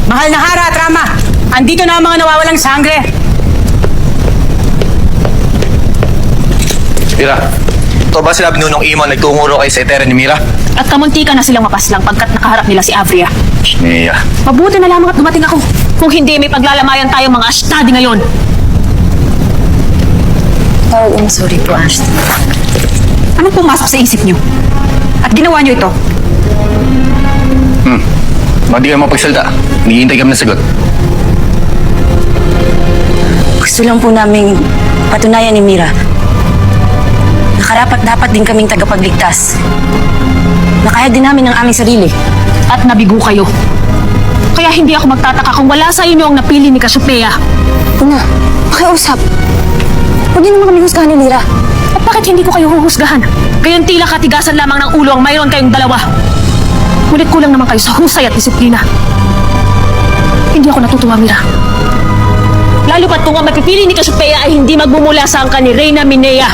Mahal na Hara at Rama, andito na ang mga nawawalang sangre. Mira, ito ba sila binunong Imon nagtunguro kay sa Etera ni Mira? At kamuntika na silang mapaslang pagkat nakaharap nila si Avria. Mia. Mabuti na lamang at dumating ako. Kung hindi, may paglalamayan tayong mga astadi ngayon. Sorry po, Ashton. Anong pumasok sa isip niyo? At ginawa niyo ito? Bakit di ka mapagsalita? Naghihintay kami ng sagot. Gusto lang po naming patunayan ni Mira na karapat-dapat din kaming tagapagligtas. Nakaya din namin ang aming sarili. At nabigo kayo. Kaya hindi ako magtataka kung wala sa inyo ang napili ni Cassiopeia. Una, pakiusap. Huwag niyo naman kami husgahan ni Mira. At bakit hindi ko kayo huhusgahan? Gayon tila katigasan lamang ng ulo ang mayroon kayong dalawa. Ngunit kulang naman kayo sa husay at disiplina. Hindi ako natutuwa, Mira. Lalo pat kung ang mapipili ni Cassiopeia ay hindi magmumula sa angka ni Reyna Minea.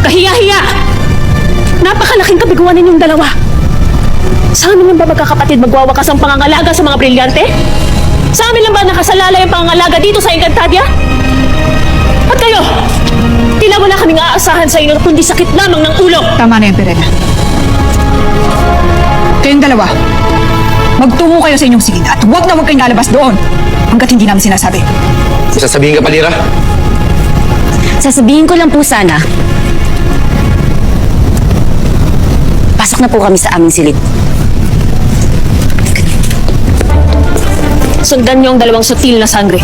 Kahiya-hiya! Napakalaking kabiguan ninyong dalawa. Sa amin lang ba magkakapatid magwawakas ang pangangalaga sa mga brilyante? Sa amin lang ba nakasalalay ang pangangalaga dito sa Encantadia? At kayo, tila wala kaming aasahan sa inyo kundi sakit lamang ng ulo. Tama na yan, Perena. Kayong dalawa, magtungo kayo sa inyong silid at huwag na huwag kayong lalabas doon hanggat hindi namin sinasabi. Sasabihin ka pa, Lira? Sasabihin ko lang po sana, pasok na po kami sa aming silid. Sundan niyo ang dalawang sutil na sangre.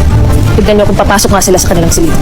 Tignan niyo kung papasok nga sila sa kanilang silid.